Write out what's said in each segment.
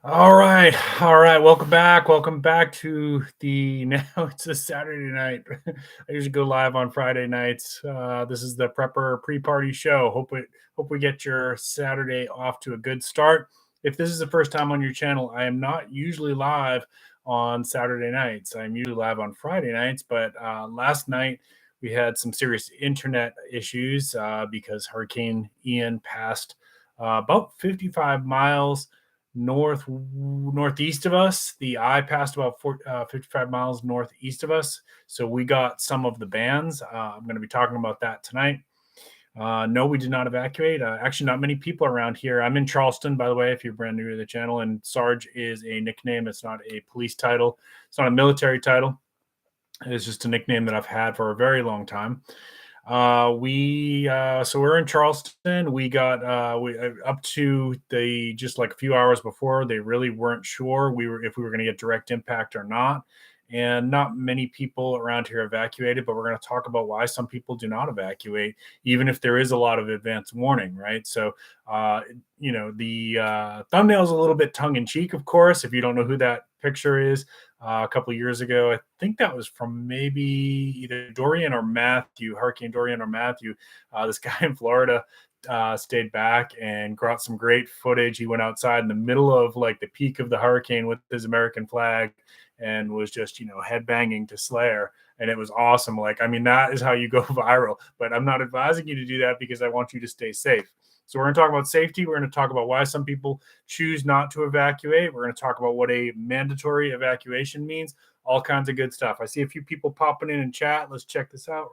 All right, all right. Welcome back. Welcome back to the now it's a Saturday night. I usually go live on Friday nights. This is the Prepper pre-party show. Hope we get your Saturday off to a good start. If this is the first time on your channel, I am not usually live on Saturday nights. I'm usually live on Friday nights, but last night we had some serious internet issues because Hurricane Ian passed about 55 miles northeast of us. The eye passed about 55 miles northeast of us, so we got some of the bands. I'm going to be talking about that tonight. No, we did not evacuate. Actually, not many people around here. I'm in Charleston, by the way, if you're brand new to the channel. And Sarge is a nickname. It's not a police title. It's not a military title. It's just a nickname that I've had for a very long time. So we're in Charleston. We got up to the just like a few hours before. They really weren't sure if we were going to get direct impact or not. And not many people around here evacuated, but we're going to talk about why some people do not evacuate, even if there is a lot of advance warning, right? So, the thumbnail is a little bit tongue in cheek, of course. If you don't know who that picture is, a couple of years ago, I think that was from maybe either Dorian or Matthew, Hurricane Dorian or Matthew. This guy in Florida stayed back and got some great footage. He went outside in the middle of like the peak of the hurricane with his American flag and was just, headbanging to Slayer. And it was awesome. Like, I mean, that is how you go viral. But I'm not advising you to do that because I want you to stay safe. So we're going to talk about safety. We're going to talk about why some people choose not to evacuate. We're going to talk about what a mandatory evacuation means. All kinds of good stuff. I see a few people popping in chat. Let's check this out.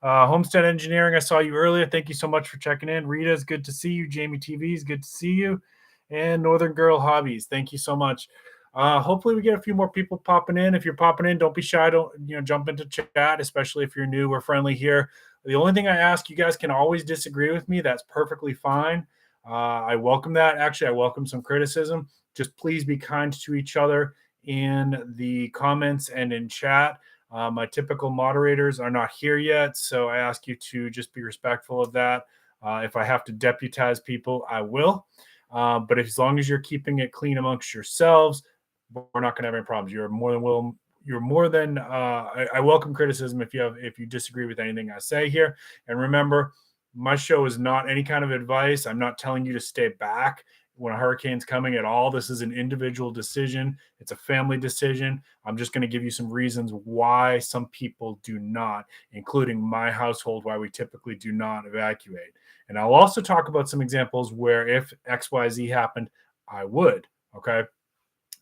Homestead Engineering, I saw you earlier. Thank you so much for checking in. Rita, it's good to see you. Jamie TV is good to see you. And Northern Girl Hobbies, thank you so much. Hopefully we get a few more people popping in. If you're popping in, don't be shy. Don't jump into chat, especially if you're new. We're friendly here. The only thing I ask, you guys can always disagree with me. That's perfectly fine. I welcome that. Actually, I welcome some criticism. Just please be kind to each other in the comments and in chat. My typical moderators are not here yet, so I ask you to just be respectful of that. If I have to deputize people, I will. But as long as you're keeping it clean amongst yourselves, we're not going to have any problems. You're more than willing. You're more than. I welcome criticism if you disagree with anything I say here. And remember, my show is not any kind of advice. I'm not telling you to stay back when a hurricane's coming at all. This is an individual decision. It's a family decision. I'm just going to give you some reasons why some people do not, including my household, why we typically do not evacuate. And I'll also talk about some examples where if XYZ happened, I would. Okay.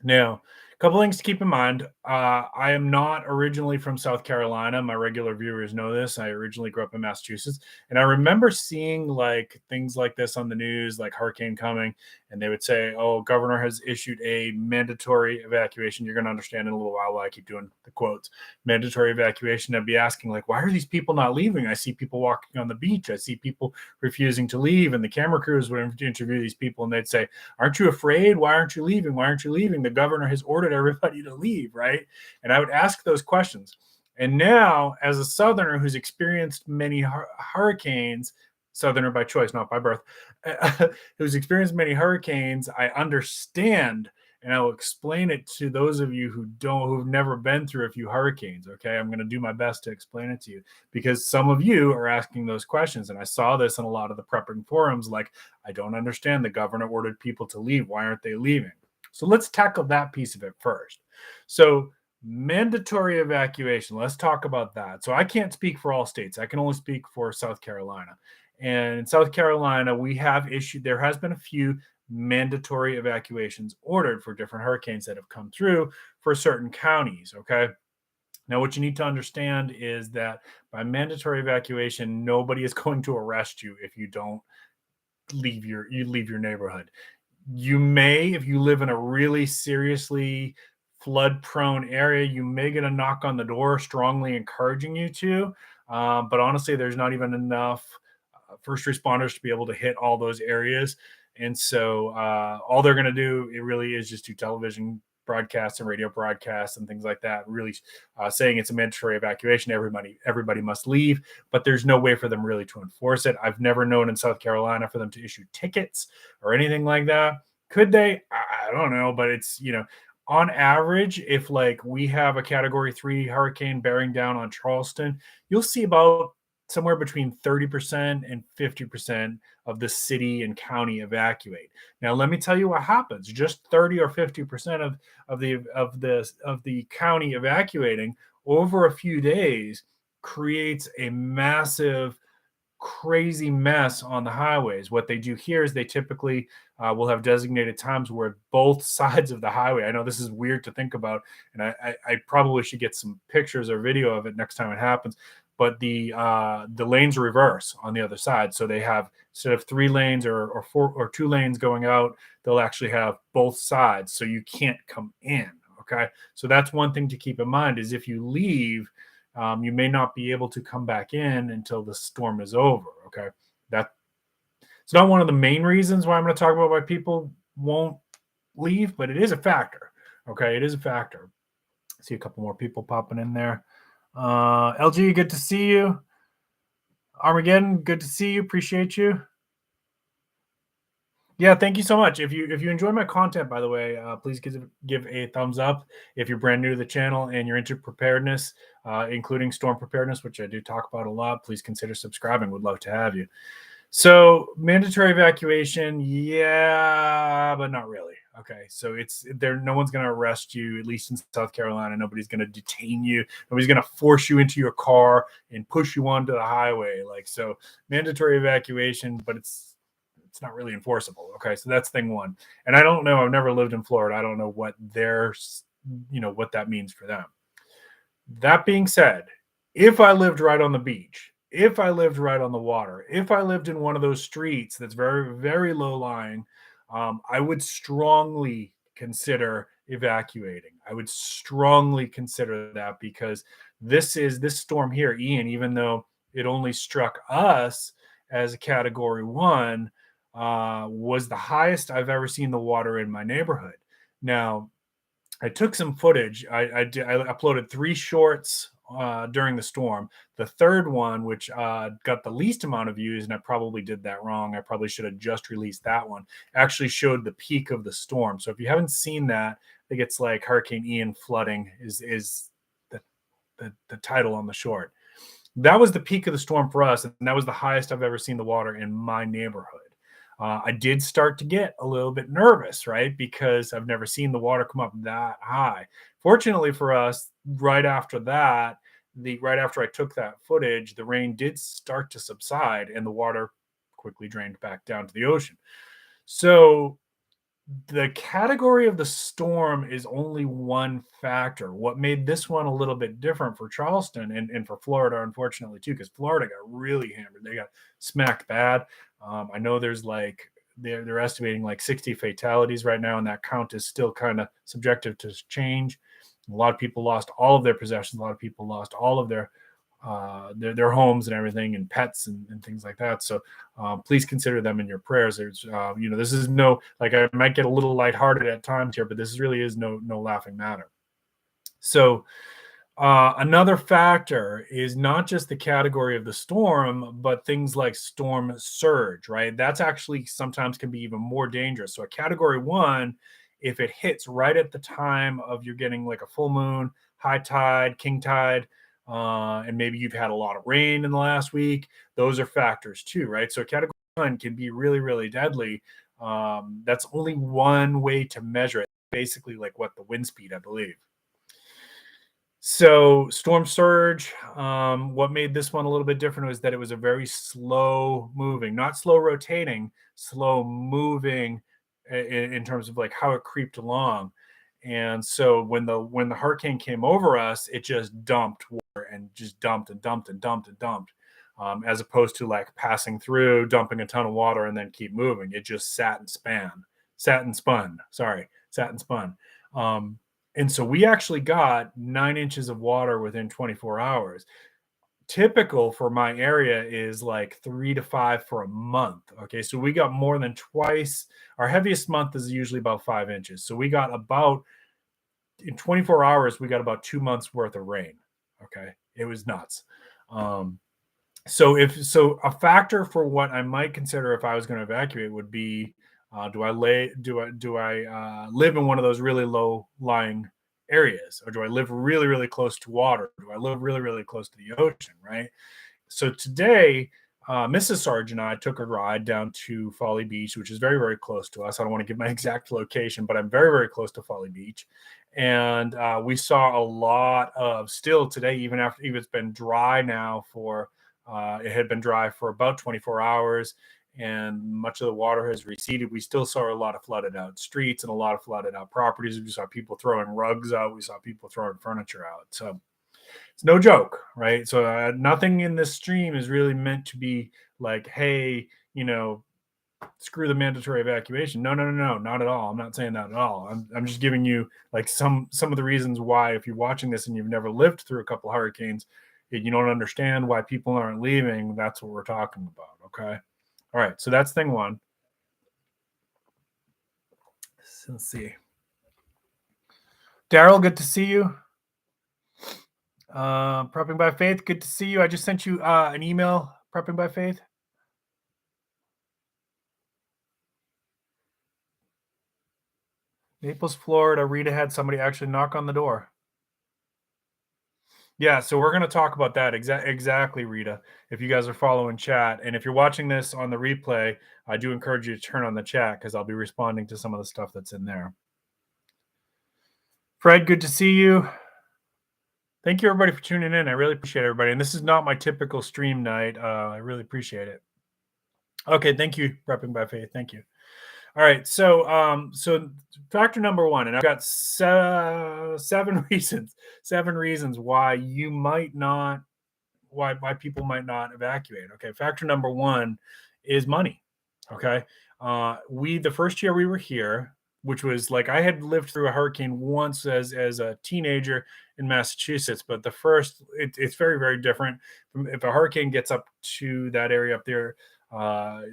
Now, a couple things to keep in mind. I am not originally from South Carolina. My regular viewers know this. I originally grew up in Massachusetts, and I remember seeing like things like this on the news, like hurricane coming, and they would say, "Oh, governor has issued a mandatory evacuation." You're going to understand in a little while why I keep doing the quotes. Mandatory evacuation. I'd be asking, like, why are these people not leaving? I see people walking on the beach. I see people refusing to leave, and the camera crews would interview these people, and they'd say, "Aren't you afraid? Why aren't you leaving? Why aren't you leaving? The governor has ordered everybody to leave," right? And I would ask those questions. And now, as a Southerner who's experienced many hurricanes, Southerner by choice, not by birth, who's experienced many hurricanes, I understand, and I will explain it to those of you who've never been through a few hurricanes. Okay, I'm going to do my best to explain it to you because some of you are asking those questions, and I saw this in a lot of the prepping forums. Like, I don't understand. The governor ordered people to leave. Why aren't they leaving? So let's tackle that piece of it first. So mandatory evacuation. Let's talk about that. So I can't speak for all states. I can only speak for South Carolina. And in South Carolina, there has been a few mandatory evacuations ordered for different hurricanes that have come through for certain counties. Okay. Now, what you need to understand is that by mandatory evacuation, nobody is going to arrest you if you don't leave your neighborhood. You may, if you live in a really seriously flood prone area, you may get a knock on the door strongly encouraging you to. But honestly, there's not even enough first responders to be able to hit all those areas. And so all they're going to do, it really is just do television broadcasts and radio broadcasts and things like that, really saying it's a mandatory evacuation. Everybody must leave, but there's no way for them really to enforce it. I've never known in South Carolina for them to issue tickets or anything like that. Could they? I don't know, but it's, on average, if like we have a category 3 hurricane bearing down on Charleston, you'll see about somewhere between 30% and 50% of the city and county evacuate. Now, let me tell you what happens. Just 30 or 50% of the county evacuating over a few days creates a massive, crazy mess on the highways. What they do here is they typically will have designated times where both sides of the highway, I know this is weird to think about, and I probably should get some pictures or video of it next time it happens, but the lanes reverse on the other side. So they have, instead of 3 lanes or 4 or 2 lanes going out, they'll actually have both sides, so you can't come in. Okay, so that's one thing to keep in mind, is if you leave, you may not be able to come back in until the storm is over. Okay, that it's not one of the main reasons why I'm going to talk about why people won't leave, but it is a factor. Okay, it is a factor. See a couple more people popping in there. LG, good to see you. Armageddon, good to see you. Appreciate you. Yeah, thank you so much. If you enjoy my content, by the way, please give a thumbs up. If you're brand new to the channel and you're into preparedness, including storm preparedness, which I do talk about a lot, please consider subscribing. Would love to have you. So mandatory evacuation, yeah, but not really. Okay, so it's there. No one's going to arrest you, at least in South Carolina. Nobody's going to detain you. Nobody's going to force you into your car and push you onto the highway. Like, so mandatory evacuation, but it's not really enforceable. Okay, so that's thing one. And I don't know. I've never lived in Florida. I don't know what what that means for them. That being said, if I lived right on the beach, if I lived right on the water, if I lived in one of those streets that's very, very low lying, I would strongly consider evacuating. I would strongly consider that, because this storm here, Ian, even though it only struck us as a category 1, was the highest I've ever seen the water in my neighborhood. Now, I took some footage. I uploaded 3 shorts during the storm. The third one, which got the least amount of views, and I probably did that wrong. I probably should have just released that one. Actually showed the peak of the storm. So if you haven't seen that, I think it's like Hurricane Ian flooding is the title on the short. That was the peak of the storm for us, and that was the highest I've ever seen the water in my neighborhood. I did start to get a little bit nervous, right? Because I've never seen the water come up that high. Fortunately for us, right after that, right after I took that footage, the rain did start to subside and the water quickly drained back down to the ocean. So the category of the storm is only one factor. What made this one a little bit different for Charleston and for Florida, unfortunately, too, because Florida got really hammered. They got smacked bad. I know there's like they're estimating like 60 fatalities right now, and that count is still kind of subjective to change. A lot of people lost all of their possessions. A lot of people lost all of their homes and everything, and pets and things like that. So please consider them in your prayers. There's this is no, like, I might get a little lighthearted at times here, but this really is no laughing matter. So another factor is not just the category of the storm, but things like storm surge, right? That's actually sometimes can be even more dangerous. So a category 1, if it hits right at the time of you're getting like a full moon, high tide, king tide, and maybe you've had a lot of rain in the last week, those are factors too, right? So category 1 can be really, really deadly. That's only one way to measure it, basically like what the wind speed, I believe. So storm surge, what made this one a little bit different was that it was a very slow moving, not slow rotating, slow moving in terms of like how it creeped along. And so when the hurricane came over us, it just dumped water and just dumped and dumped and dumped and dumped, as opposed to like passing through, dumping a ton of water and then keep moving. It just sat and spun. And so we actually got 9 inches of water within 24 hours. Typical for my area is like 3 to 5 for a month. Okay, so we got more than twice. Our heaviest month is usually about 5 inches. So we got about, in 24 hours, we got about 2 months worth of rain. Okay, it was nuts. So a factor for what I might consider if I was going to evacuate would be Do I live in one of those really low lying areas, or do I live really, really close to water? Do I live really, really close to the ocean? Right. So today, Mrs. Sarge and I took a ride down to Folly Beach, which is very, very close to us. I don't want to give my exact location, but I'm very, very close to Folly Beach. And we saw a lot of, still today, even it's been dry now it had been dry for about 24 hours, and much of the water has receded. We still saw a lot of flooded out streets and a lot of flooded out properties. We saw people throwing rugs out. We saw people throwing furniture out. So it's no joke, right? So nothing in this stream is really meant to be like, hey, screw the mandatory evacuation. No, no, no, no, not at all. I'm not saying that at all. I'm just giving you like some of the reasons why, if you're watching this and you've never lived through a couple hurricanes, and you don't understand why people aren't leaving, that's what we're talking about. Okay. All right. So that's thing one. So let's see. Daryl, good to see you. Prepping by Faith, good to see you. I just sent you an email, Prepping by Faith. Naples, Florida. Rita had somebody actually knock on the door. Yeah, so we're going to talk about that exactly, Rita, if you guys are following chat. And if you're watching this on the replay, I do encourage you to turn on the chat, because I'll be responding to some of the stuff that's in there. Fred, good to see you. Thank you, everybody, for tuning in. I really appreciate everybody. And this is not my typical stream night. I really appreciate it. Okay, thank you, Prepping by Faith. Thank you. All right, so factor number one, and I've got seven reasons why you might not, why people might not evacuate. Okay, factor number one is money. Okay, the first year we were here, which was like, I had lived through a hurricane once as a teenager in Massachusetts, but it's very, very different. If a hurricane gets up to that area up there,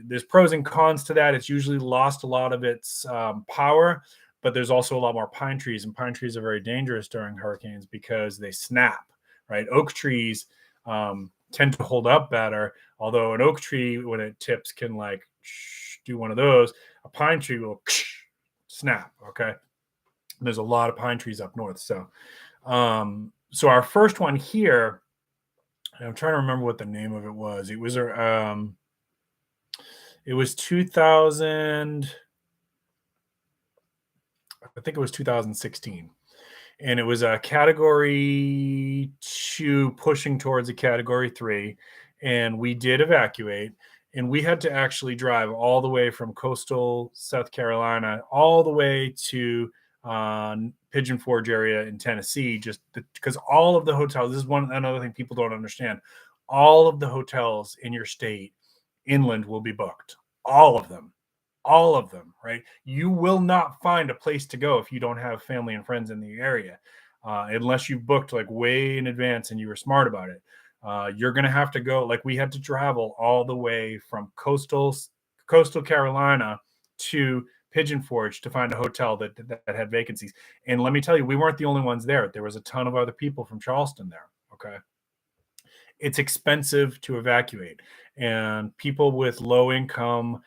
there's pros and cons to that. It's usually lost a lot of its power, but there's also a lot more pine trees, and pine trees are very dangerous during hurricanes because they snap, right? Oak trees tend to hold up better, although an oak tree, when it tips, can like do one of those. A pine tree will snap. Okay, there's a lot of pine trees up north. So our first one here, I'm trying to remember what the name of it was. It was 2000, I think it was 2016. And it was a category 2 pushing towards a category 3. And we did evacuate. And we had to actually drive all the way from coastal South Carolina all the way to Pigeon Forge area in Tennessee, just because all of the hotels, this is another thing people don't understand, all of the hotels in your state inland will be booked. All of them, right? You will not find a place to go if you don't have family and friends in the area, unless you've booked like way in advance and you were smart about it. You're going to have to go, like we had to travel all the way from coastal Carolina to Pigeon Forge to find a hotel that had vacancies. And let me tell you, we weren't the only ones there. There was a ton of other people from Charleston there. Okay. It's expensive to evacuate, and people with low income,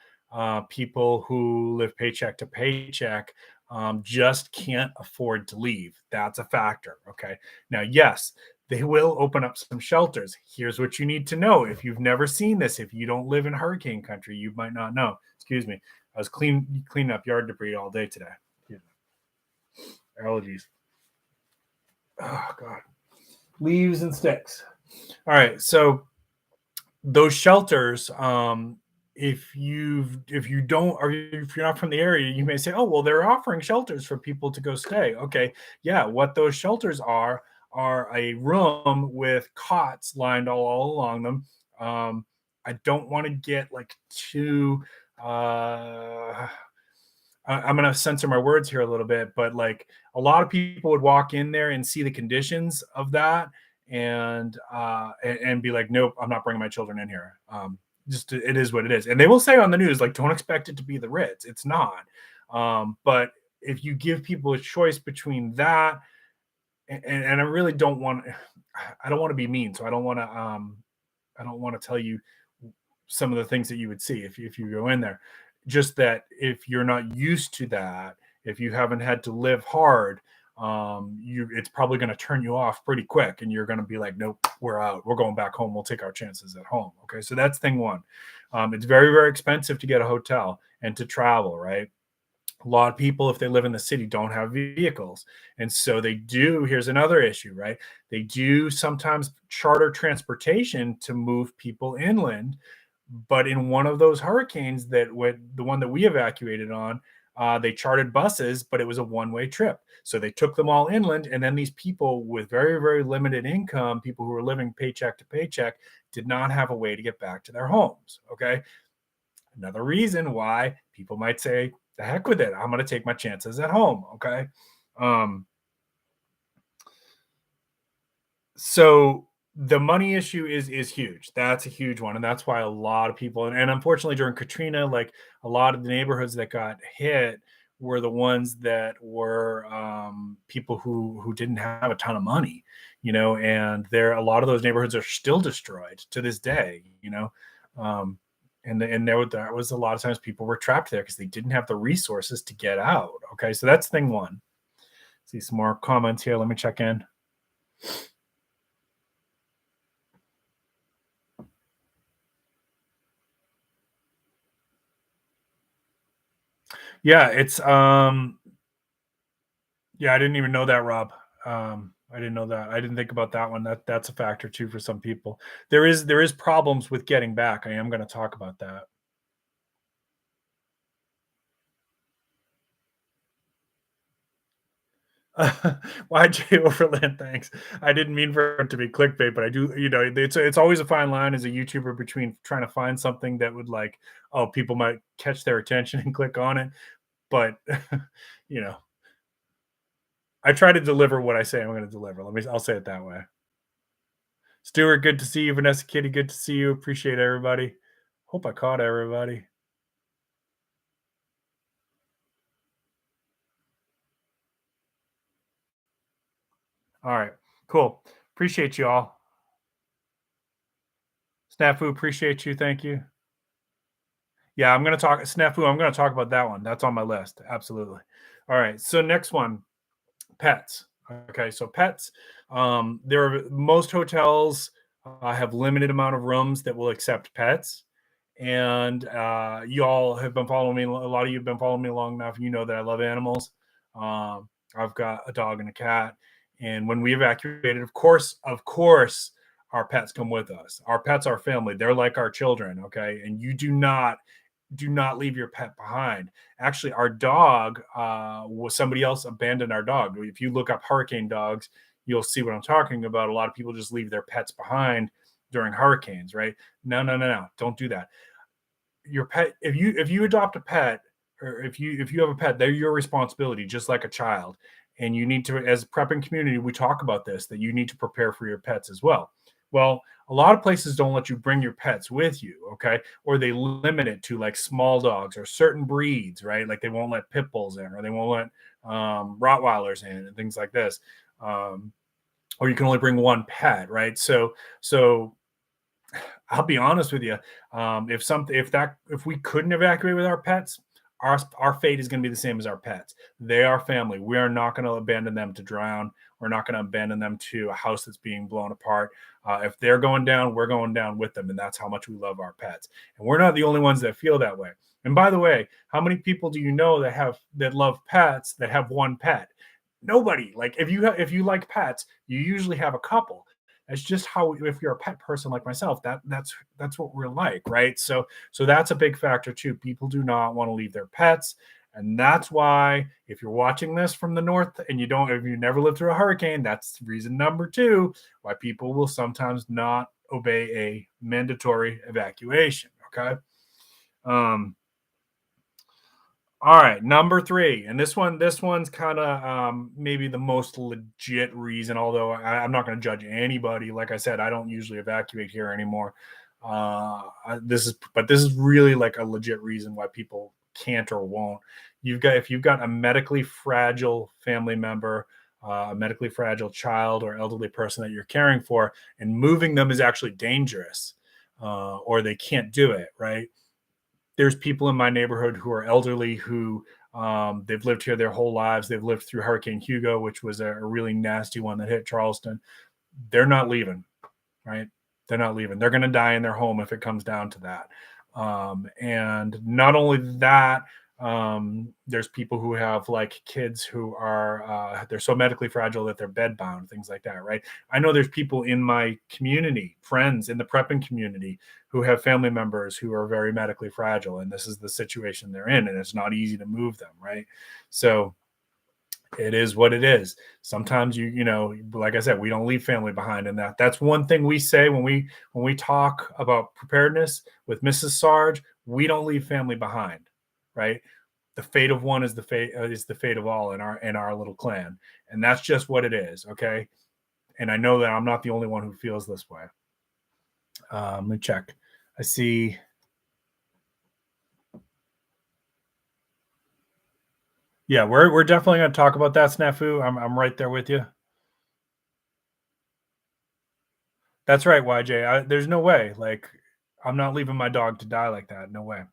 people who live paycheck to paycheck, just can't afford to leave. That's a factor. Okay. Now, yes, they will open up some shelters. Here's what you need to know. If you've never seen this, if you don't live in hurricane country, you might not know. Excuse me. I was cleaning up yard debris all day today. Allergies. Oh, God. Leaves and sticks. All right. So those shelters, if you're not from the area, you may say, oh, well, they're offering shelters for people to go stay. Okay. Yeah. What those shelters are a room with cots lined all along them. I don't want to get like too, I'm going to censor my words here a little bit, but like a lot of people would walk in there and see the conditions of that and be like, nope, I'm not bringing my children in here. It is what it is. And they will say on the news, like, don't expect it to be the Ritz. It's not. But if you give people a choice between that, and I really don't want to be mean. So I don't want to tell you some of the things that you would see if you go in there. Just that if you're not used to that, if you haven't had to live hard, it's probably going to turn you off pretty quick, and you're going to be like, nope, we're out, we're going back home, we'll take our chances at home. Okay, so that's thing one. It's very, very expensive to get a hotel and to travel, right? A lot of people, if they live in the city, don't have vehicles, and so they do, here's another issue, right? They do sometimes charter transportation to move people inland, but in one of those hurricanes, that went, the one that we evacuated on, they chartered buses, but it was a one-way trip. So they took them all inland, and then these people with very, very limited income, people who were living paycheck to paycheck, did not have a way to get back to their homes. Okay, another reason why people might say, "The heck with it, I'm going to take my chances at home." Okay, um, so the money issue is huge. That's a huge one, and that's why a lot of people, and unfortunately during Katrina, like, a lot of the neighborhoods that got hit were the ones that were, people who didn't have a ton of money, and there, a lot of those neighborhoods are still destroyed to this day, um, and there was a lot of times people were trapped there because they didn't have the resources to get out. Okay, so that's thing one. See some more comments here. Let me check in. Yeah, it's yeah, I didn't even know that, Rob. I didn't know that. I didn't think about that one. That's a factor too for some people. There is problems with getting back. I am going to talk about that. YJ Overland, thanks. I didn't mean for it to be clickbait, but I do, it's always a fine line as a YouTuber between trying to find something that would, like, oh, people might catch their attention and click on it, but you know, I try to deliver what I say I'm going to deliver. I'll say it that way. Stuart, good to see you. Vanessa Kitty, good to see you. Appreciate everybody. Hope I caught everybody. All right, cool. Appreciate you all. Snafu, appreciate you. Thank you. Yeah, I'm going to talk Snafu. I'm going to talk about that one. That's on my list. Absolutely. All right. So next one, pets. Okay, so pets. There are most hotels have limited amount of rooms that will accept pets, and you all have been following me. A lot of you have been following me long enough. You know that I love animals. I've got a dog and a cat, and when we evacuated, of course, our pets come with us. Our pets are family. They're like our children. Okay, and you do not leave your pet behind. Actually, our dog, was somebody else abandoned our dog. If you look up hurricane dogs, you'll see what I'm talking about. A lot of people just leave their pets behind during hurricanes, right? No, no, no, no. Don't do that. Your pet, if you adopt a pet, or if you have a pet, they're your responsibility, just like a child. And you need to, as a prepping community, we talk about this, that you need to prepare for your pets as well. Well, a lot of places don't let you bring your pets with you, okay? Or they limit it to, like, small dogs or certain breeds, right? Like, they won't let pit bulls in, or they won't let Rottweilers in, and things like this. Um, or you can only bring one pet, right? So I'll be honest with you. If we couldn't evacuate with our pets, our fate is going to be the same as our pets. They are family. We are not going to abandon them to drown. We're not going to abandon them to a house that's being blown apart. If they're going down, we're going down with them, and that's how much we love our pets. And we're not the only ones that feel that way. And by the way, how many people do you know that love pets that have one pet? Nobody. Like, if you like pets, you usually have a couple. That's just how, if you're a pet person like myself, that's what we're like, right? So that's a big factor too. People do not want to leave their pets, and that's why, if you're watching this from the north and if you never lived through a hurricane, that's reason number two why people will sometimes not obey a mandatory evacuation. Okay. Um, all right, number three, and this one's kind of, maybe the most legit reason. Although I'm not going to judge anybody. Like I said, I don't usually evacuate here anymore. This is really, like, a legit reason why people can't or won't. If you've got a medically fragile family member, a medically fragile child or elderly person that you're caring for, and moving them is actually dangerous, or they can't do it, right? there's people in my neighborhood who are elderly who they've lived here their whole lives. They've lived through Hurricane Hugo, which was a really nasty one that hit Charleston. They're not leaving, right? They're not leaving. They're going to die in their home if it comes down to that. And not only that, there's people who have like kids who are they're so medically fragile that they're bedbound, things like that, right? I know there's people in my community, friends in the prepping community, who have family members who are very medically fragile, and this is the situation they're in, and it's not easy to move them, right? So it is what it is. Sometimes you know, like I said, we don't leave family behind, and that's one thing we say when we talk about preparedness with Mrs. Sarge. We don't leave family behind, right? The fate of one is the fate of all in our little clan, and that's just what it is. Okay, and I know that I'm not the only one who feels this way. Let me check. I see. Yeah, we're definitely going to talk about that, Snafu. I'm right there with you. That's right, YJ. There's no way. Like, I'm not leaving my dog to die like that. No way.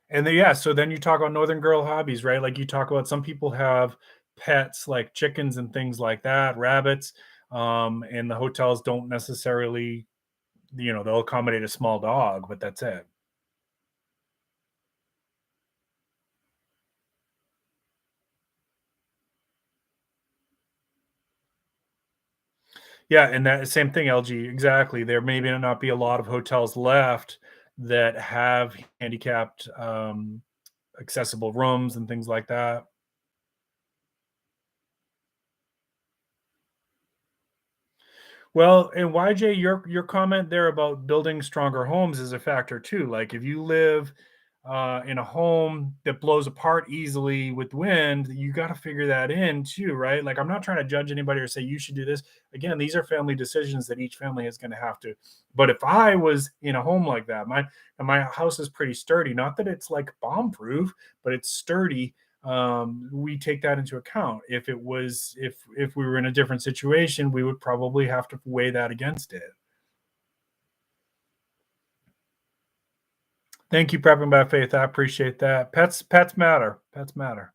And then, yeah, so then you talk about Northern Girl hobbies, right? Like you talk about some people have pets like chickens and things like that, rabbits, and the hotels don't necessarily, you know, they'll accommodate a small dog, but that's it. Yeah, and that same thing, LG. Exactly. There may not be a lot of hotels left that have handicapped accessible rooms and things like that. Well, and YJ, your comment there about building stronger homes is a factor too. Like if you live in a home that blows apart easily with wind, you got to figure that in too, right? Like I'm not trying to judge anybody or say you should do this. Again, these are family decisions that each family is going to have to. But if I was in a home like that, my house is pretty sturdy. Not that it's like bomb proof, but it's sturdy. We take that into account. If it was, if we were in a different situation, we would probably have to weigh that against it. Thank you, Prepping by Faith. I appreciate that. Pets matter. Pets matter.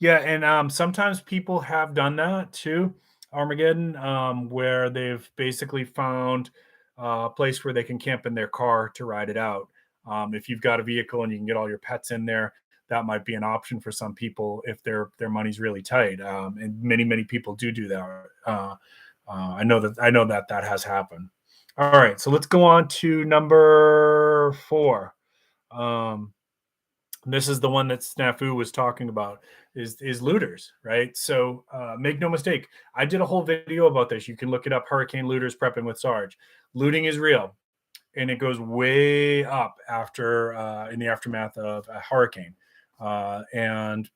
Yeah, and sometimes people have done that too, Armageddon, where they've basically found a place where they can camp in their car to ride it out. If you've got a vehicle and you can get all your pets in there, that might be an option for some people if their money's really tight. And many people do that. I know that that has happened. All right, so let's go on to number 4. Um, this is the one that Snafu was talking about is looters, right? So make no mistake, I did a whole video about this. You can look it up, Hurricane Looters Prepping with Sarge. Looting is real, and it goes way up after in the aftermath of a hurricane. And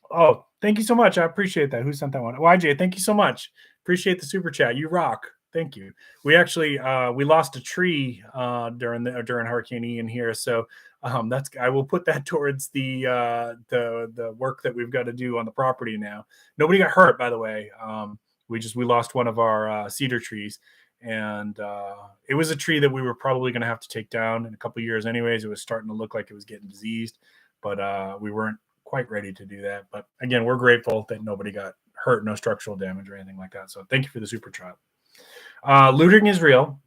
oh, thank you so much. I appreciate that. Who sent that one? YJ, thank you so much. Appreciate the super chat. You rock. Thank you. We actually we lost a tree during Hurricane Ian here, so that's I will put that towards the work that we've got to do on the property now. Nobody got hurt, by the way. We lost one of our cedar trees, and it was a tree that we were probably going to have to take down in a couple of years, anyways. It was starting to look like it was getting diseased, but we weren't quite ready to do that. But again, we're grateful that nobody got hurt, no structural damage or anything like that. So thank you for the super chat. Looting is real.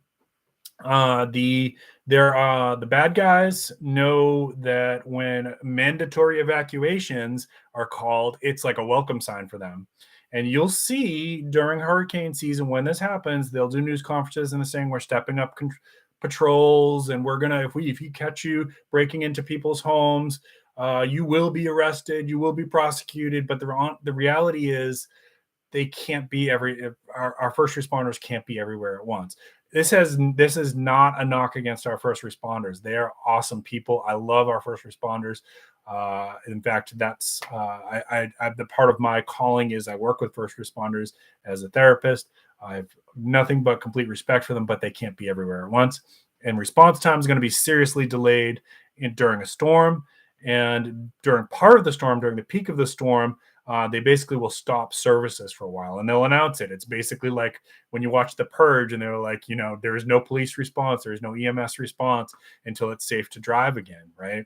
The bad guys know that when mandatory evacuations are called, it's like a welcome sign for them. And you'll see during hurricane season when this happens, they'll do news conferences and they're saying we're stepping up patrols, and we're gonna if you catch you breaking into people's homes, you will be arrested, you will be prosecuted. But the reality is they can't be our first responders can't be everywhere at once. This is not a knock against our first responders. They are awesome people. I love our first responders. In fact, that's the part of my calling is I work with first responders as a therapist. I have nothing but complete respect for them, but they can't be everywhere at once. And response time is going to be seriously delayed during a storm. And during part of the storm, during the peak of the storm, they basically will stop services for a while and they'll announce it. It's basically like when you watch The Purge and they're like, there is no police response, there is no EMS response until it's safe to drive again, right?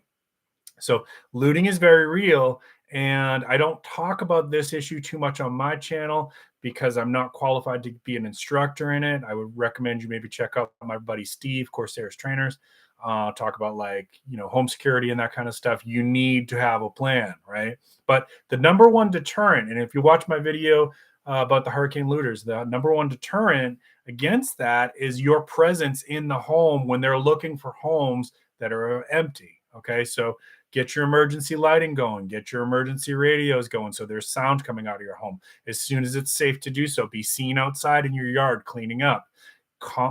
So looting is very real. And I don't talk about this issue too much on my channel because I'm not qualified to be an instructor in it. I would recommend you maybe check out my buddy Steve, Corsairs Trainers, talk about like, home security and that kind of stuff. You need to have a plan, right? But the number one deterrent, and if you watch my video about the hurricane looters, the number one deterrent against that is your presence in the home when they're looking for homes that are empty. Okay, so get your emergency lighting going, get your emergency radios going so there's sound coming out of your home. As soon as it's safe to do so, be seen outside in your yard cleaning up.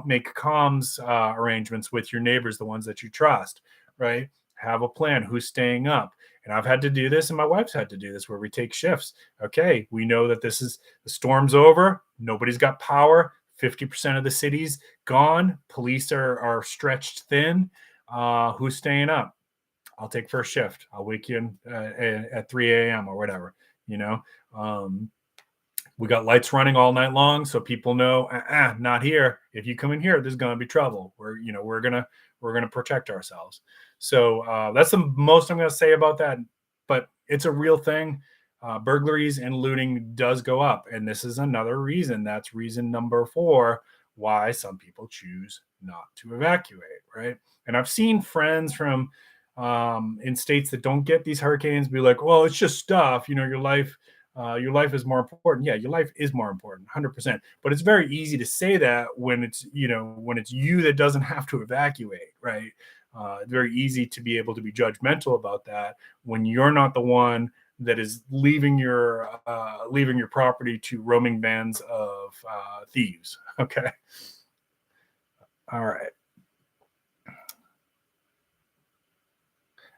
Make comms arrangements with your neighbors, the ones that you trust, right? Have a plan, who's staying up. And I've had to do this, and my wife's had to do this, where we take shifts. Okay, we know that the storm's over, nobody's got power, 50% of the city's gone, police are stretched thin. Who's staying up? I'll take first shift. I'll wake you in at 3 a.m. or whatever, we got lights running all night long. So people know, not here. If you come in here, there's going to be trouble. We're going to protect ourselves. So that's the most I'm going to say about that. But it's a real thing. Burglaries and looting does go up. And this is another reason. That's reason number 4 why some people choose not to evacuate, right? And I've seen friends from in states that don't get these hurricanes be like, well, it's just stuff, your life is more important. Yeah, your life is more important, 100%. But it's very easy to say that when it's you that doesn't have to evacuate, right? It's very easy to be able to be judgmental about that when you're not the one that is leaving your property to roaming bands of thieves. Okay. All right.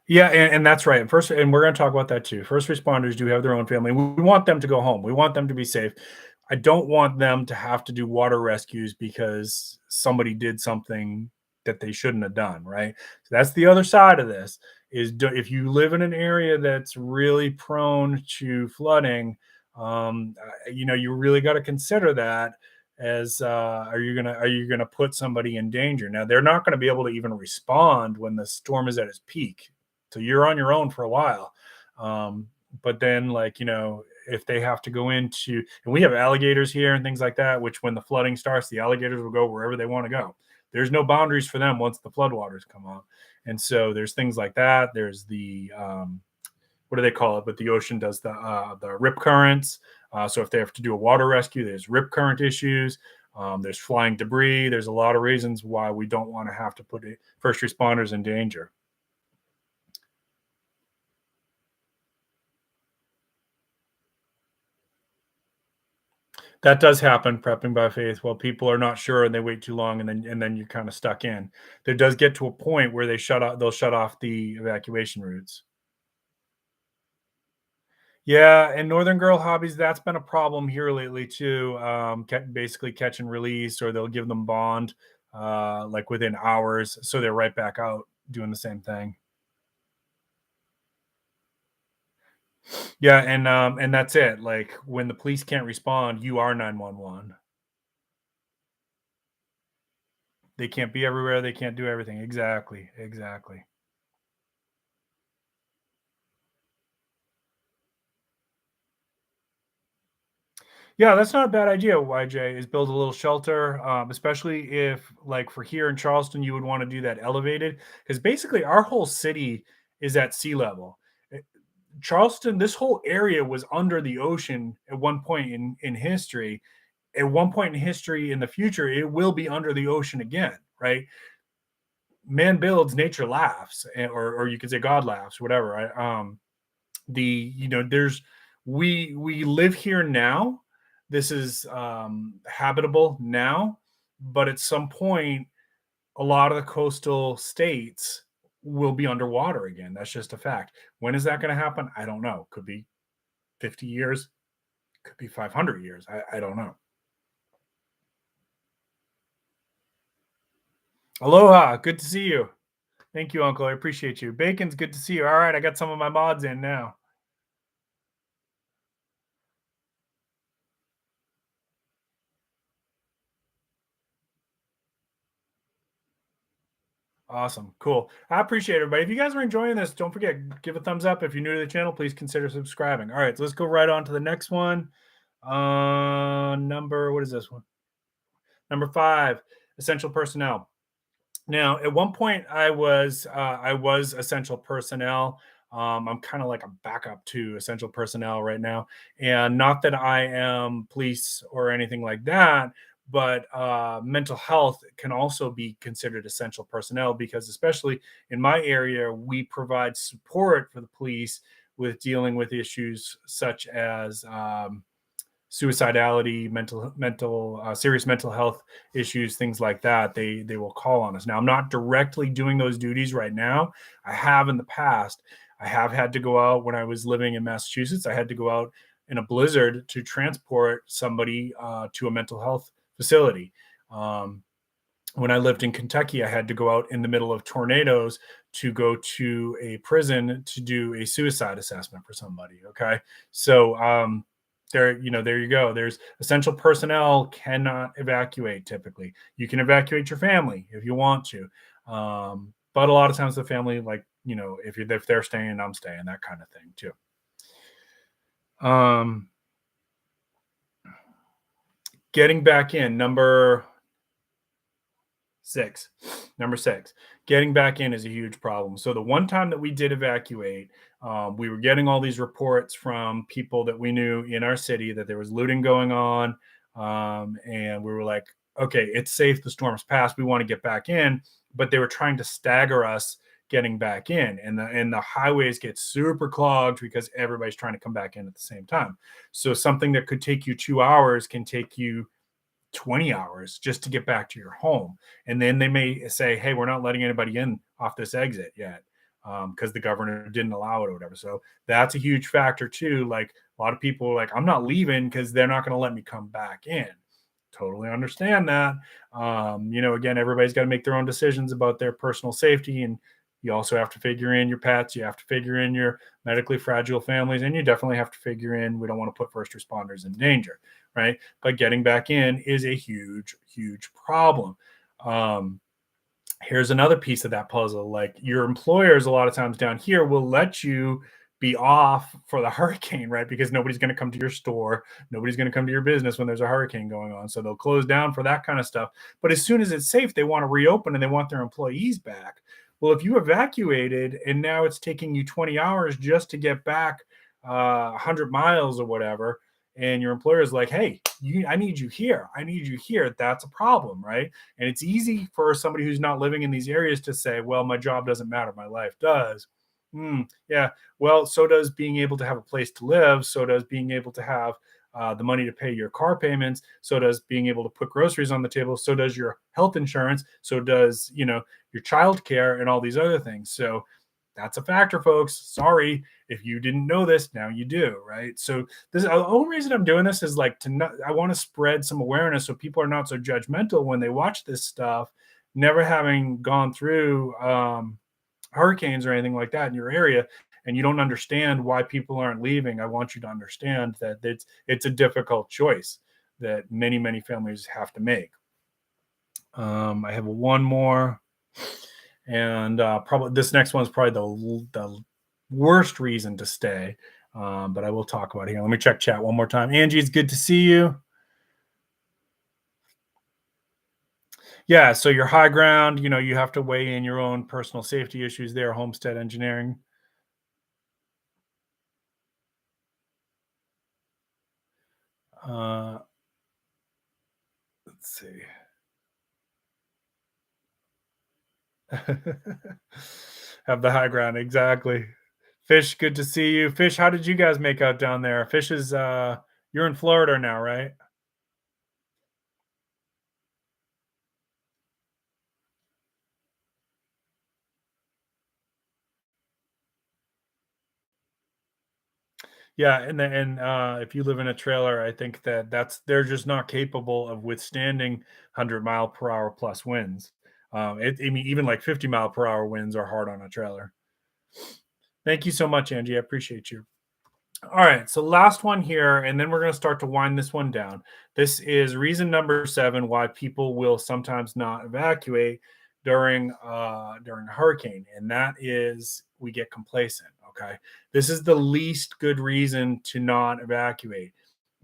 Yeah, and that's right. And we're going to talk about that too. First responders do have their own family. We want them to go home. We want them to be safe. I don't want them to have to do water rescues because somebody did something that they shouldn't have done, right? So that's the other side of this is if you live in an area that's really prone to flooding, you really got to consider that as are you gonna put somebody in danger? Now they're not going to be able to even respond when the storm is at its peak, so you're on your own for a while. But then, if they have to go into, and we have alligators here and things like that, which when the flooding starts, the alligators will go wherever they want to go. There's no boundaries for them once the floodwaters come on. And so there's things like that. There's the, what do they call it? But the ocean does the rip currents. So if they have to do a water rescue, there's rip current issues. There's flying debris. There's a lot of reasons why we don't want to have to put first responders in danger. That does happen, prepping by faith. While people are not sure and they wait too long, and then you're kind of stuck in. There does get to a point where they'll shut off the evacuation routes. Yeah, and Northern Girl Hobbies, that's been a problem here lately too. Basically catch and release, or they'll give them bond like within hours, so they're right back out doing the same thing. Yeah, and that's it. Like when the police can't respond, you are 911. They can't be everywhere. They can't do everything. Exactly. Exactly. Yeah, that's not a bad idea, YJ, is build a little shelter, especially if, like, for here in Charleston, you would want to do that elevated because basically our whole city is at sea level. Eh, Charleston, this whole area was under the ocean at one point in history. At one point in history in the future, it will be under the ocean again, right? Man builds, nature laughs, or you could say God laughs, whatever. Right? There's we live here now. This is habitable now, but at some point a lot of the coastal states will be underwater again. That's just a fact. When is that going to happen? I don't know. Could be 50 years, could be 500 years. I don't know. Aloha, good to see you. Thank you, Uncle. I appreciate you. Bacon's good to see you. All right, I got some of my mods in now. Awesome. Cool. I appreciate it, everybody. If you guys are enjoying this, don't forget, give a thumbs up. If you're new to the channel, please consider subscribing. All right, so let's go right on to the next one. What is this one? Number 5, essential personnel. Now, at one point, I was essential personnel. I'm kind of like a backup to essential personnel right now, and not that I am police or anything like that, but mental health can also be considered essential personnel because, especially in my area, we provide support for the police with dealing with issues such as suicidality, serious mental health issues, things like that. They will call on us. Now, I'm not directly doing those duties right now. I have in the past. I have had to go out when I was living in Massachusetts. I had to go out in a blizzard to transport somebody to a mental health facility. When I lived in Kentucky, I had to go out in the middle of tornadoes to go to a prison to do a suicide assessment for somebody. Okay. So, there you go. There's essential personnel cannot evacuate typically. You can evacuate your family if you want to. But a lot of times the family, like, if they're staying, I'm staying, that kind of thing too. Getting back in, number 6. Number 6, getting back in is a huge problem. So the one time that we did evacuate, we were getting all these reports from people that we knew in our city that there was looting going on. And we were like, okay, it's safe. The storm's passed. We want to get back in. But they were trying to stagger us getting back in. And the highways get super clogged because everybody's trying to come back in at the same time. So something that could take you 2 hours can take you 20 hours just to get back to your home. And then they may say, hey, we're not letting anybody in off this exit yet because the governor didn't allow it or whatever. So that's a huge factor too. Like, a lot of people are like, I'm not leaving because they're not going to let me come back in. Totally understand that. Again, everybody's got to make their own decisions about their personal safety. And you also have to figure in your pets. You have to figure in your medically fragile families. And you definitely have to figure in, we don't want to put first responders in danger, right? But getting back in is a huge, huge problem. Here's another piece of that puzzle. Like, your employers, a lot of times down here, will let you be off for the hurricane, right? Because nobody's going to come to your store. Nobody's going to come to your business when there's a hurricane going on. So they'll close down for that kind of stuff. But as soon as it's safe, they want to reopen and they want their employees back. Well, if you evacuated and now it's taking you 20 hours just to get back 100 miles or whatever, and your employer is like, hey, I need you here. I need you here. That's a problem, right? And it's easy for somebody who's not living in these areas to say, well, my job doesn't matter. My life does. Yeah. Well, so does being able to have a place to live. So does being able to have the money to pay your car payments. So does being able to put groceries on the table. So does your health insurance. So does, your child care and all these other things. So that's a factor, folks. Sorry if you didn't know this. Now you do, right? So the only reason I'm doing this is like I want to spread some awareness so people are not so judgmental when they watch this stuff, never having gone through hurricanes or anything like that in your area, and you don't understand why people aren't leaving. I want you to understand that it's a difficult choice that many, many families have to make. I have one more. And probably this next one's probably the worst reason to stay. But I will talk about it here. Let me check chat one more time. Angie, it's good to see you. Yeah, so your high ground, you have to weigh in your own personal safety issues there, homestead engineering. Let's see. Have the high ground, exactly. Fish, good to see you. Fish, how did you guys make out down there? Fish is you're in Florida now, right? Yeah, and if you live in a trailer, I think they're just not capable of withstanding 100-mile-per-hour plus winds. I mean, even like 50-mile-per-hour winds are hard on a trailer. Thank you so much, Angie. I appreciate you. All right, so last one here, and then we're going to start to wind this one down. This is reason number 7 why people will sometimes not evacuate. during a hurricane, and that is we get complacent. Okay, this is the least good reason to not evacuate,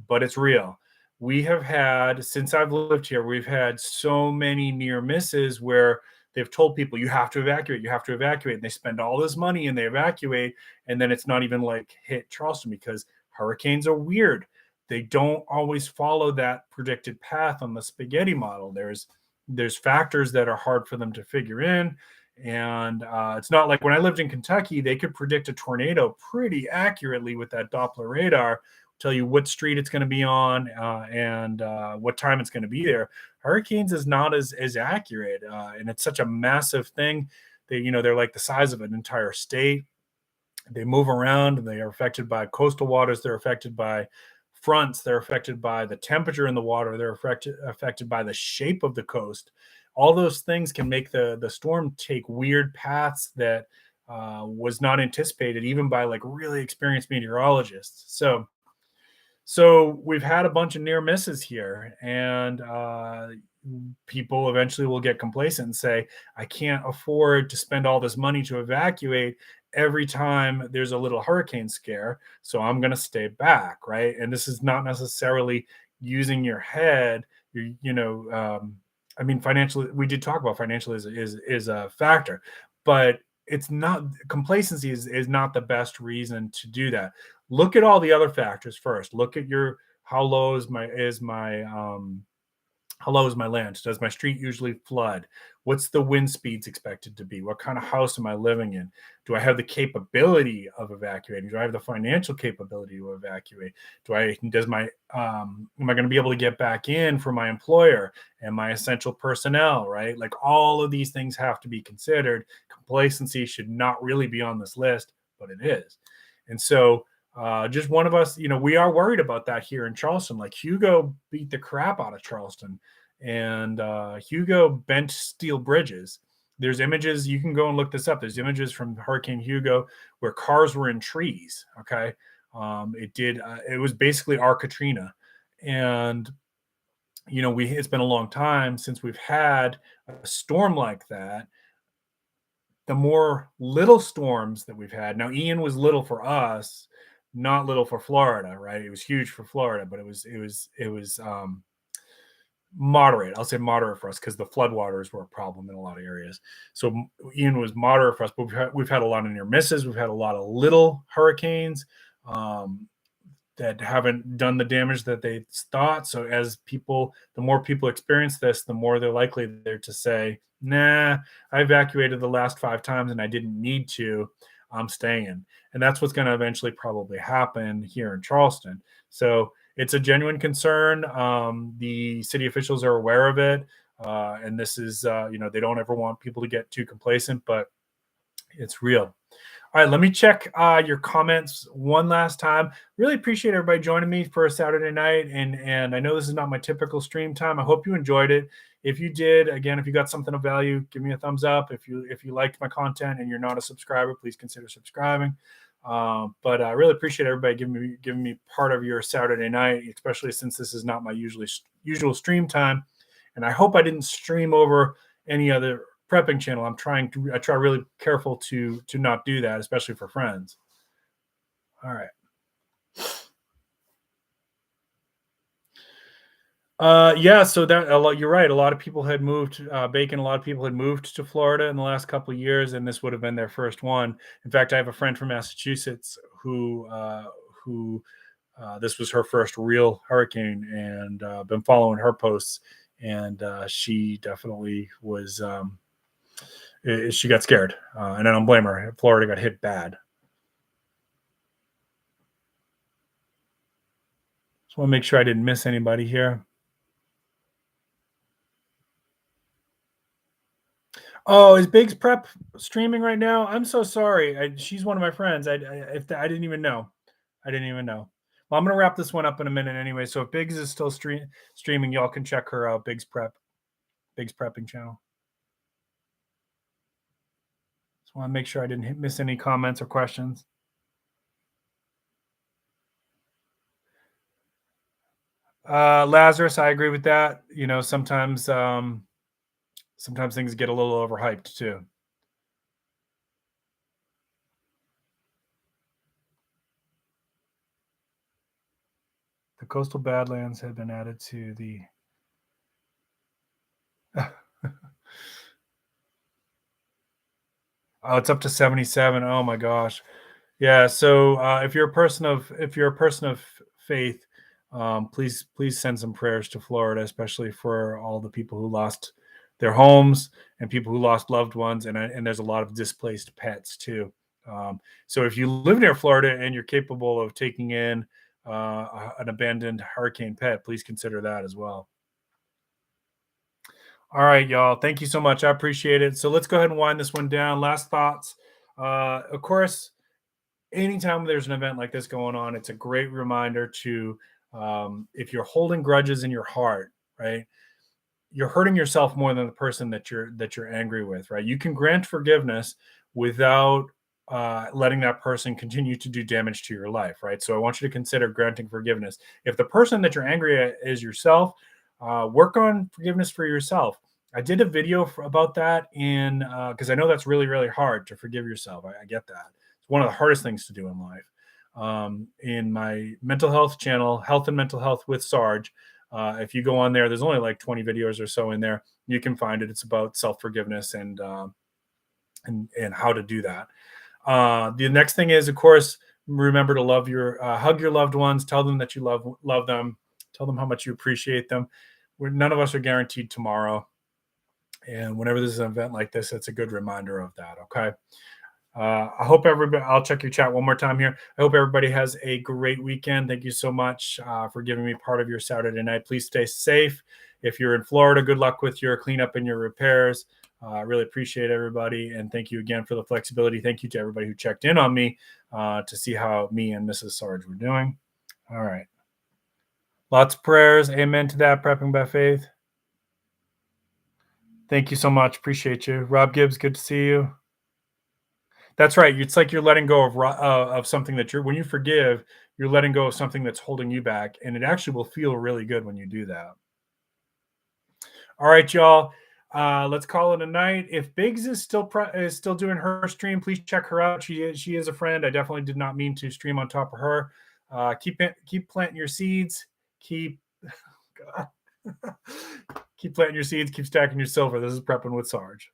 but it's real. We have had, since I've lived here, we've had so many near misses where they've told people you have to evacuate, you have to evacuate, and they spend all this money and they evacuate, and then it's not even like hit Charleston because hurricanes are weird. They don't always follow that predicted path on the spaghetti model. There's factors that are hard for them to figure in, and it's not like when I lived in Kentucky, they could predict a tornado pretty accurately with that Doppler radar, tell you what street it's going to be on and what time it's going to be there. Hurricanes is not as accurate, and it's such a massive thing. They're like the size of an entire state. They move around, and they are affected by coastal waters. They're affected by fronts. They're affected by the temperature in the water. They're affected by the shape of the coast. All those things can make the storm take weird paths that was not anticipated, even by like really experienced meteorologists. So we've had a bunch of near misses here, and people eventually will get complacent and say, I can't afford to spend all this money to evacuate every time there's a little hurricane scare, so I'm going to stay back, right? And this is not necessarily using your head. I mean, financially, we did talk about financial is a factor, but it's not, complacency is not the best reason to do that. Look at all the other factors first. Look at your, how low is my how low is my land? Does my street usually flood? What's the wind speeds expected to be? What kind of house am I living in? Do I have the capability of evacuating? Do I have the financial capability to evacuate? Am I going to be able to get back in for my employer and my essential personnel, right? Like all of these things have to be considered. Complacency should not really be on this list, but it is. And so just one of us, we are worried about that here in Charleston. Like Hugo beat the crap out of Charleston, and Hugo bent steel bridges. There's images, you can go and look this up. There's images from Hurricane Hugo where cars were in trees. Okay. It was basically our Katrina. And, it's been a long time since we've had a storm like that. The more little storms that we've had, now Ian was little for us, not little for Florida, right? It was huge for Florida, but it was moderate. I'll say moderate for us because the floodwaters were a problem in a lot of areas. So Ian was moderate for us, but we've had a lot of near misses. We've had a lot of little hurricanes that haven't done the damage that they thought. So the more people experience this, the more they're likely they're to say, nah, I evacuated the last 5 times and I didn't need to. I'm staying. And that's what's going to eventually probably happen here in Charleston. So it's a genuine concern. The city officials are aware of it. And this is, they don't ever want people to get too complacent, but it's real. All right, let me check your comments one last time. Really appreciate everybody joining me for a Saturday night. And I know this is not my typical stream time. I hope you enjoyed it. If you did, again, if you got something of value, give me a thumbs up. If you liked my content and you're not a subscriber, please consider subscribing. But I really appreciate everybody giving me part of your Saturday night, especially since this is not my usual stream time. And I hope I didn't stream over any other prepping channel. I try really careful to not do that, especially for friends. All right. Yeah, so you're right. A lot of people had moved, Bacon. A lot of people had moved to Florida in the last couple of years, and this would have been their first one. In fact, I have a friend from Massachusetts who this was her first real hurricane, and been following her posts, and she definitely was. She got scared, and I don't blame her. Florida got hit bad. Just want to make sure I didn't miss anybody here. Oh, is Biggs Prep streaming right now? I'm so sorry. She's one of my friends. I didn't even know. I didn't even know. Well, I'm going to wrap this one up in a minute anyway. So if Biggs is still streaming, y'all can check her out. Biggs Prepping channel. Just want to make sure I didn't miss any comments or questions. Lazarus, I agree with that. Sometimes Sometimes things get a little overhyped too. The coastal badlands had been added to the oh, it's up to 77. Oh my gosh. Yeah. So if you're a person of faith, please send some prayers to Florida, especially for all the people who lost their homes and people who lost loved ones, and there's a lot of displaced pets too. So if you live near Florida and you're capable of taking in an abandoned hurricane pet, please consider that as well. All right, y'all. Thank you so much. I appreciate it. So let's go ahead and wind this one down. Last thoughts. Of course, anytime there's an event like this going on, it's a great reminder to, if you're holding grudges in your heart, right? You're hurting yourself more than the person that you're angry with, right? You can grant forgiveness without letting that person continue to do damage to your life, right? So I want you to consider granting forgiveness. If the person that you're angry at is yourself, work on forgiveness for yourself. I did a video about that in because I know that's really really hard to forgive yourself. I get that. It's one of the hardest things to do in life. In my mental health channel, Health and Mental Health with Sarge, if you go on there, there's only like 20 videos or so in there. You can find it. It's about self forgiveness and how to do that. The next thing is, of course, remember to hug your loved ones. Tell them that you love them. Tell them how much you appreciate them. None of us are guaranteed tomorrow, and whenever there's an event like this, it's a good reminder of that. Okay. I hope everybody, I'll check your chat one more time here. I hope everybody has a great weekend. Thank you so much for giving me part of your Saturday night. Please stay safe. If you're in Florida, good luck with your cleanup and your repairs. I really appreciate everybody. And thank you again for the flexibility. Thank you to everybody who checked in on me to see how me and Mrs. Sarge were doing. All right. Lots of prayers. Amen to that. Prepping by faith. Thank you so much. Appreciate you. Rob Gibbs, good to see you. That's right. It's like you're letting go of something when you forgive, you're letting go of something that's holding you back, and it actually will feel really good when you do that. All right, y'all. Let's call it a night. If Biggs is still doing her stream, please check her out. She is a friend. I definitely did not mean to stream on top of her. Keep planting your seeds. Keep keep planting your seeds. Keep stacking your silver. This is Prepping with Sarge.